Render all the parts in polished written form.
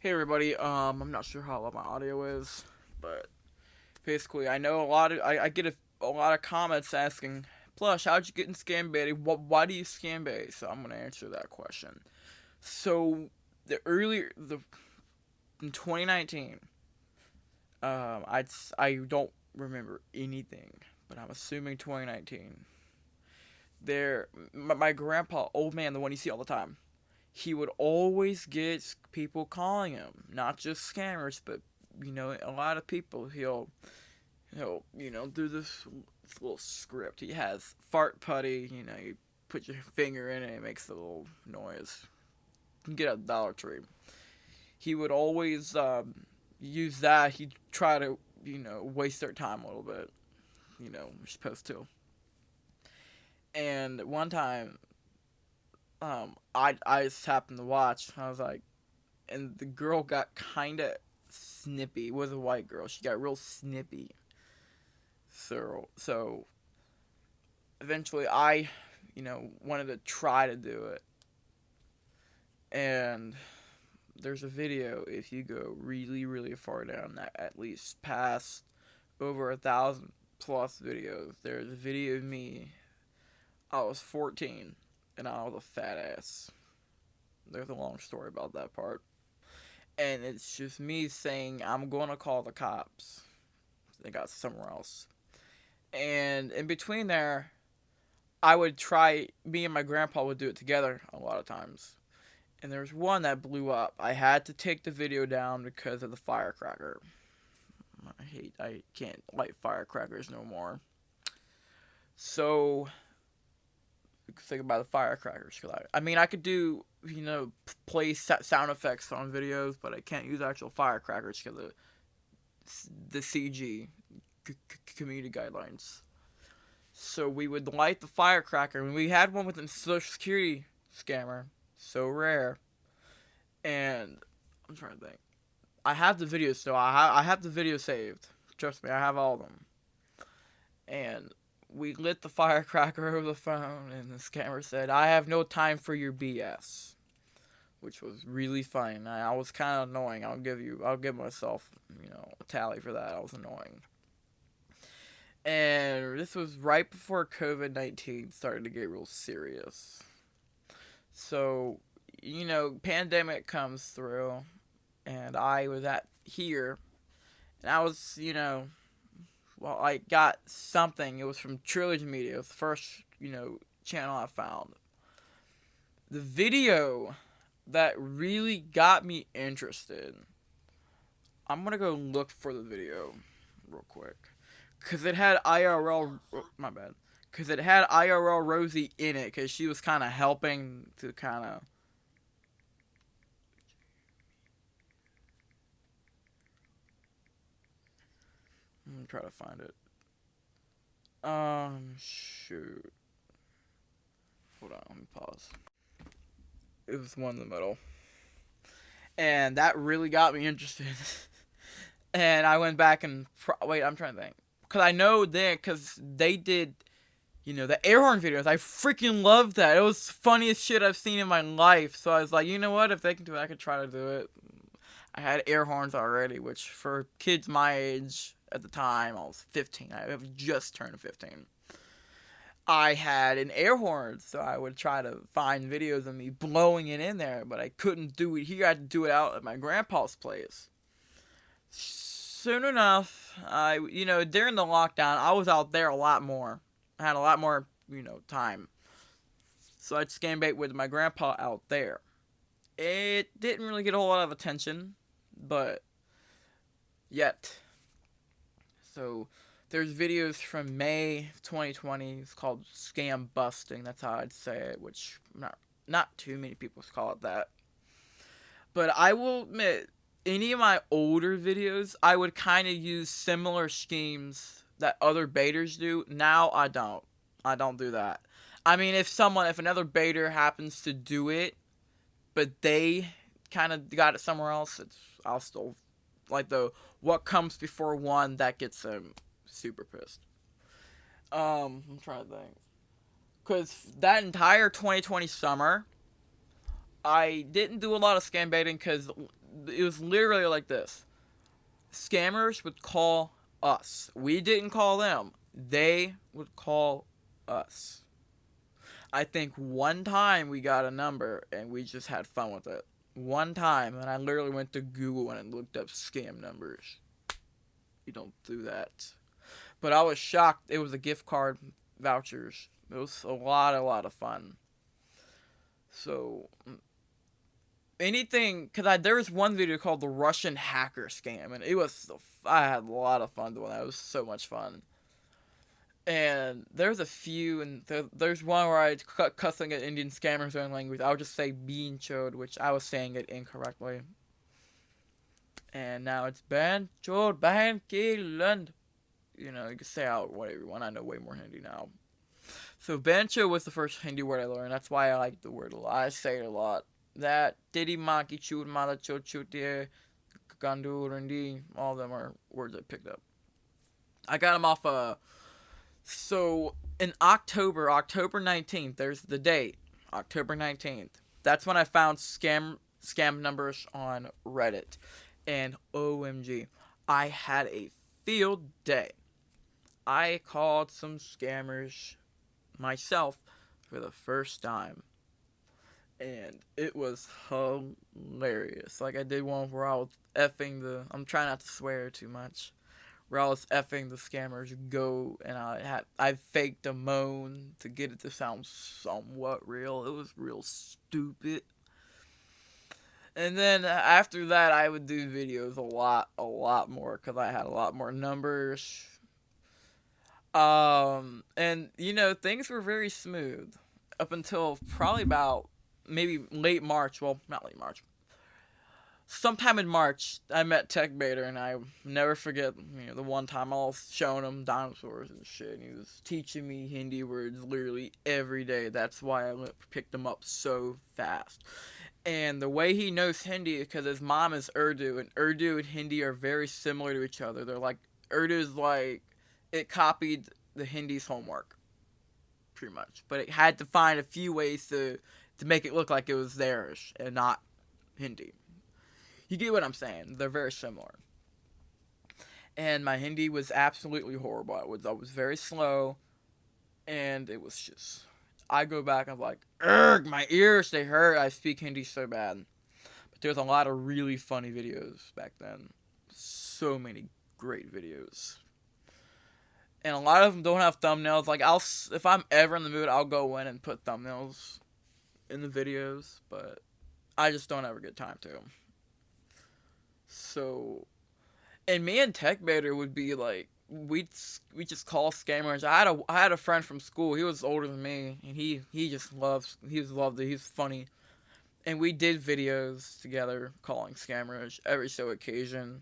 Hey everybody, I'm not sure how loud my audio is, but basically I know I get a lot of comments asking, Plush, how'd you get in scam baiting? Why do you scam bait? So I'm gonna answer that question. So the in 2019, I don't remember anything, but I'm assuming 2019. My grandpa, old man, the one you see all the time, he would always get people calling him, not just scammers, but a lot of people. He'll do this little script. He has fart putty. You put your finger in it, it makes a little noise. You can get a Dollar Tree. He would always use that. He'd try to waste their time a little bit. You're supposed to. And one time, I just happened to watch. I was like, and the girl got kind of snippy. It was a white girl. She got real snippy. So eventually I wanted to try to do it. And there's a video, if you go really, really far down, that at least past over 1,000 plus videos, there's a video of me. I was 14 and I was a fat ass. There's a long story about that part. And it's just me saying, I'm going to call the cops. They got somewhere else. And in between there, me and my grandpa would do it together a lot of times. And there was one that blew up. I had to take the video down because of the firecracker. I can't light firecrackers no more. So, think about the firecrackers. I could do, play sound effects on videos, but I can't use actual firecrackers because of the CG, community guidelines. So we would light the firecracker, and we had one with a social security scammer, so rare. And I'm trying to think. I have the video still. I have the video saved. Trust me, I have all of them. And we lit the firecracker over the phone, and the scammer said, "I have no time for your BS," which was really fun. I was kind of annoying. I'll give myself, a tally for that. I was annoying. And this was right before COVID-19 started to get real serious. So, pandemic comes through, and I was at here, and I was, well, I got something. It was from Trilogy Media. It was the first, channel I found. The video that really got me interested. I'm gonna go look for the video real quick. Cause it had IRL. Oh, my bad. Cause it had IRL Rosie in it. Cause she was kind of helping to kind of. I'm gonna try to find it. Shoot. Hold on. Let me pause. It was one in the middle, and that really got me interested. And I went back and wait. I'm trying to think. Cause I know then, cause they did the air horn videos. I freaking loved that. It was the funniest shit I've seen in my life. So I was like, you know what? If they can do it, I could try to do it. I had air horns already, which for kids my age at the time, I was 15. I have just turned 15. I had an air horn, so I would try to find videos of me blowing it in there, but I couldn't do it here. I had to do it out at my grandpa's place. Soon enough, during the lockdown, I was out there a lot more. I had a lot more, time. So I'd scam bait with my grandpa out there. It didn't really get a whole lot of attention, but yet. So there's videos from May 2020. It's called scam busting. That's how I'd say it, which not too many people call it that. But I will admit, any of my older videos, I would kind of use similar schemes that other baiters do. Now I don't. I don't do that. I mean, if another baiter happens to do it, but they kind of got it somewhere else, I'll still like the what comes before one that gets them super pissed. I'm trying to think, cause that entire 2020 summer, I didn't do a lot of scam baiting because it was literally like this. Scammers would call us. We didn't call them. They would call us. I think one time we got a number and we just had fun with it. One time, and I literally went to Google and looked up scam numbers. You don't do that. But I was shocked. It was a gift card vouchers. It was a lot of fun. So anything, cause there was one video called the Russian hacker scam, and it was I had a lot of fun doing that. It was so much fun. And there's a few, and there's one where I cussing at Indian scammers in language. I would just say bean chode, which I was saying it incorrectly. And now it's ban chode, ban killand. You know, you can say out whatever you want. I know way more Hindi now. So bancho was the first Hindi word I learned. That's why I like the word a lot. I say it a lot. That didi maki chud mala chod chutie gandu rindi. All of them are words I picked up. I got them off so in October 19th, there's the date, October 19th. That's when I found scam numbers on Reddit. And OMG, I had a field day. I called some scammers myself for the first time. And it was hilarious. Like, I did one where I was I'm trying not to swear too much. Where I was effing the scammers go, and I faked a moan to get it to sound somewhat real. It was real stupid. And then after that, I would do videos a lot more, because I had a lot more numbers. And you know, things were very smooth up until probably about maybe late March. Well, not late March. Sometime in March, I met scambaiter, and I never forget, the one time I was showing him dinosaurs and shit, and he was teaching me Hindi words literally every day. That's why I picked him up so fast. And the way he knows Hindi is because his mom is Urdu, and Urdu and Hindi are very similar to each other. They're like, Urdu is like, it copied the Hindi's homework, pretty much. But it had to find a few ways to make it look like it was theirs and not Hindi. You get what I'm saying? They're very similar. And my Hindi was absolutely horrible. I was very slow, and it was just. I go back and I'm like, ugh, my ears, they hurt. I speak Hindi so bad. But there's a lot of really funny videos back then. So many great videos. And a lot of them don't have thumbnails. Like, if I'm ever in the mood, I'll go in and put thumbnails in the videos. But I just don't ever get time to. So, and me and scambaiter would be like, we just call scammers. I had a friend from school. He was older than me, and he loved it. He's funny, and we did videos together calling scammers every so occasion,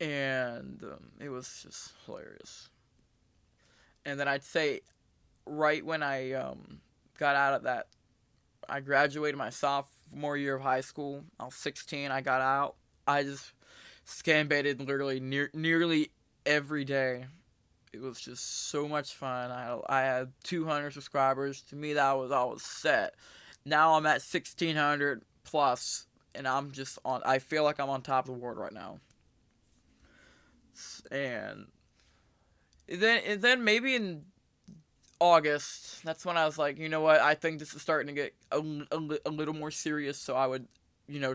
and it was just hilarious. And then I'd say, right when I got out of that, I graduated my sophomore year of high school. I was 16. I got out. I just scambaited literally nearly every day. It was just so much fun. I had 200 subscribers. To me, I was set. Now I'm at 1,600 plus, and I'm just on. I feel like I'm on top of the world right now. And then maybe in August, that's when I was like, you know what? I think this is starting to get a little more serious. So I would,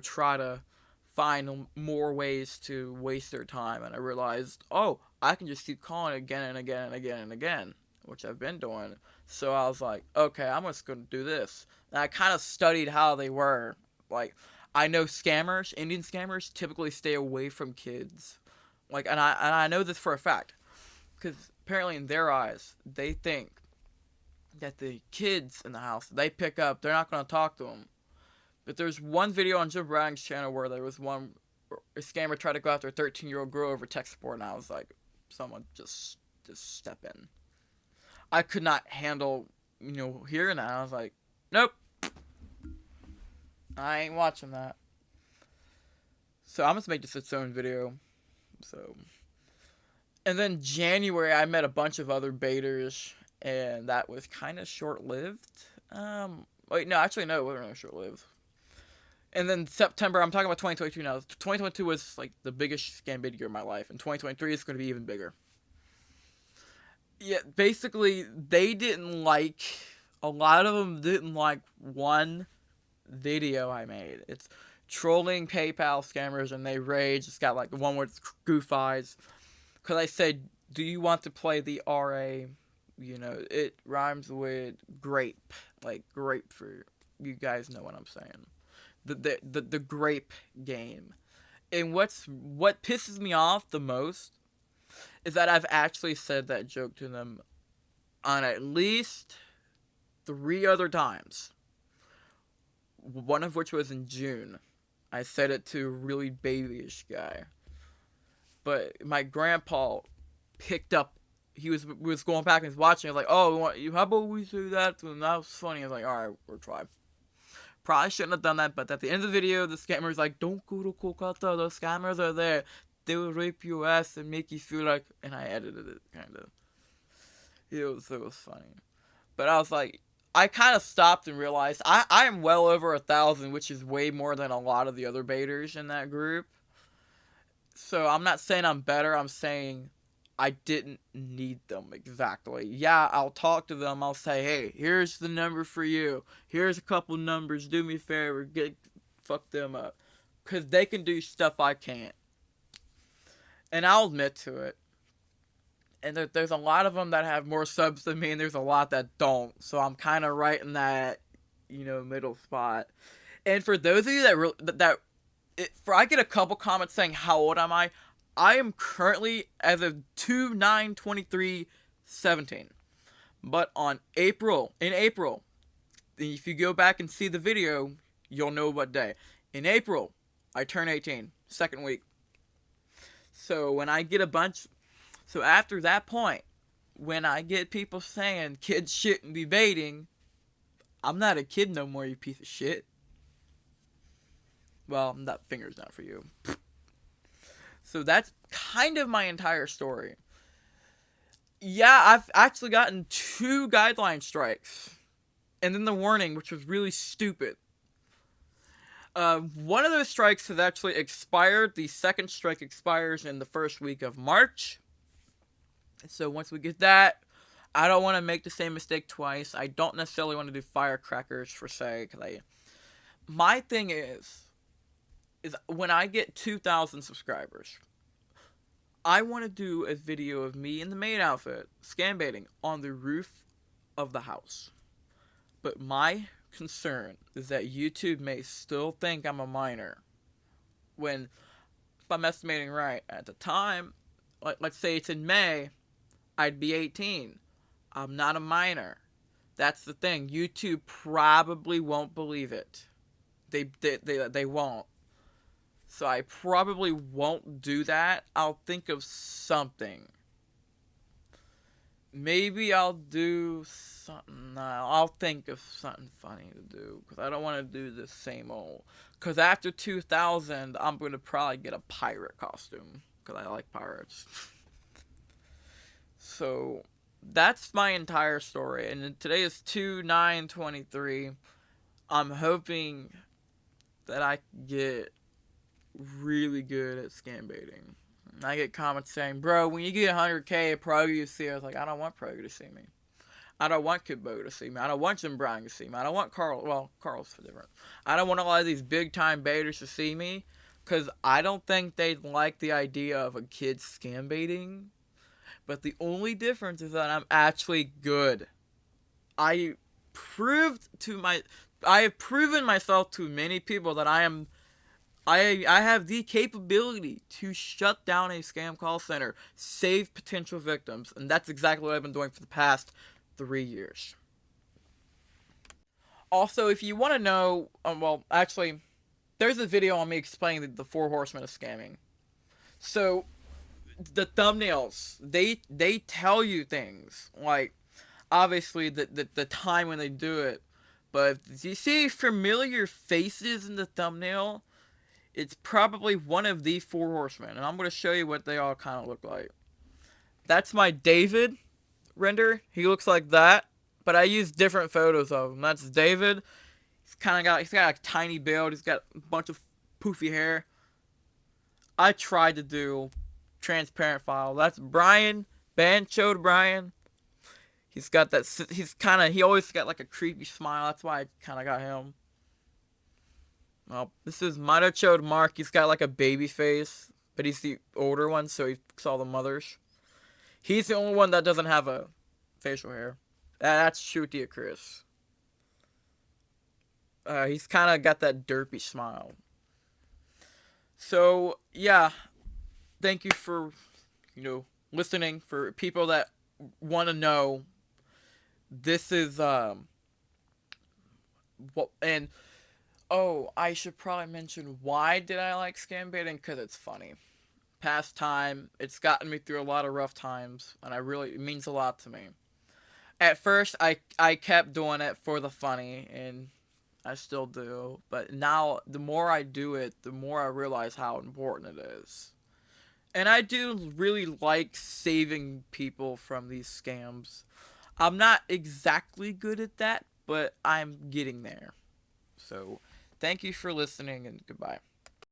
try to find more ways to waste their time. And I realized, oh, I can just keep calling again and again and again and again, which I've been doing. So I was like, okay, I'm just going to do this. And I kind of studied how they were. Like, I know Indian scammers typically stay away from kids. Like, and I know this for a fact. Because apparently in their eyes, they think that the kids in the house they pick up, they're not going to talk to them. But there's one video on Jim Browning's channel where there was a scammer tried to go after a 13-year-old girl over tech support, and I was like, someone just step in. I could not handle, hearing that. I was like, nope. I ain't watching that. So I'm going to make this its own video. So, and then January, I met a bunch of other baiters, and that was kind of short-lived. Wait, no, actually, no, it wasn't really short-lived. And then September, I'm talking about 2022 now. 2022 was like the biggest scam bait year of my life, and 2023 is going to be even bigger. Yeah, basically, they didn't like, a lot of them didn't like one video I made. It's trolling PayPal scammers, and they rage. It's got like the one with goof eyes. Because I said, do you want to play the RA? You know, it rhymes with grape, like grapefruit. You guys know what I'm saying. The grape game. And what pisses me off the most is that I've actually said that joke to them on at least 3 other times. One of which was in June. I said it to a really babyish guy. But my grandpa picked up. He was going back and was watching. I was like, "Oh, how about we do that to him?" That was funny. I was like, "All right, we'll try." Probably shouldn't have done that, but at the end of the video, the scammer's like, "Don't go to Kolkata. The scammers are there. They will rape your ass and make you feel like." And I edited it, kind of. It was funny, but I was like, I kind of stopped and realized I am well over 1,000, which is way more than a lot of the other baiters in that group. So I'm not saying I'm better. I'm saying I didn't need them exactly. Yeah, I'll talk to them. I'll say, hey, here's the number for you. Here's a couple numbers. Do me a favor. Fuck them up. Because they can do stuff I can't. And I'll admit to it. And there's a lot of them that have more subs than me, and there's a lot that don't. So I'm kind of right in that, middle spot. And for those of you I get a couple comments saying, how old am I? I am currently, as of 2/9/23/17. But in April, if you go back and see the video, you'll know what day. In April, I turn 18, second week. So when I get so after that point, when I get people saying kids shouldn't be baiting, I'm not a kid no more, you piece of shit. Well, that finger's not for you. So that's kind of my entire story. Yeah, I've actually gotten 2 guideline strikes. And then the warning, which was really stupid. One of those strikes has actually expired. The second strike expires in the first week of March. So once we get that, I don't want to make the same mistake twice. I don't necessarily want to do firecrackers for say. My thing is when I get 2,000 subscribers, I want to do a video of me in the maid outfit, scam baiting, on the roof of the house. But my concern is that YouTube may still think I'm a minor. When, if I'm estimating right, at the time, let's say it's in May, I'd be 18. I'm not a minor. That's the thing. YouTube probably won't believe it. They won't. So I probably won't do that. I'll think of something. Maybe I'll do something. I'll think of something funny to do. Because I don't want to do the same old. Because after 2,000, I'm going to probably get a pirate costume. Because I like pirates. So that's my entire story. And today is 2/9/23. I'm hoping that I get really good at scam baiting. I get comments saying, bro, when you get 100K at Pro to see, I was like, I don't want Pro to see me. I don't want Kubo to see me. I don't want Jim Bryan to see me. I don't want Carl. Well, Carl's different. I don't want a lot of these big time baiters to see me because I don't think they'd like the idea of a kid scam baiting. But the only difference is that I'm actually good. I have proven myself to many people that I have the capability to shut down a scam call center, save potential victims, and that's exactly what I've been doing for the past 3 years. Also, if you want to know, there's a video on me explaining the 4 horsemen of scamming. So, the thumbnails, they tell you things, like, obviously, the time when they do it, but if you see familiar faces in the thumbnail, it's probably one of the 4 horsemen, and I'm going to show you what they all kind of look like. That's my David render. He looks like that, but I use different photos of him. That's David. He's he's got a tiny build. He's got a bunch of poofy hair. I tried to do transparent file. That's Brian. Banchoed Brian. He's got that. He always got like a creepy smile. That's why I kind of got him. Well, this is Mitochode Mark. He's got like a baby face, but he's the older one, so he saw the mothers. He's the only one that doesn't have a facial hair. That's Shooty Chris. He's kind of got that derpy smile. So yeah, thank you for listening. For people that want to know, this is what and oh, I should probably mention why did I like scam baiting? Because it's funny. Past time, it's gotten me through a lot of rough times, and it means a lot to me. At first, I kept doing it for the funny, and I still do. But now, the more I do it, the more I realize how important it is. And I do really like saving people from these scams. I'm not exactly good at that, but I'm getting there. So, thank you for listening, and goodbye.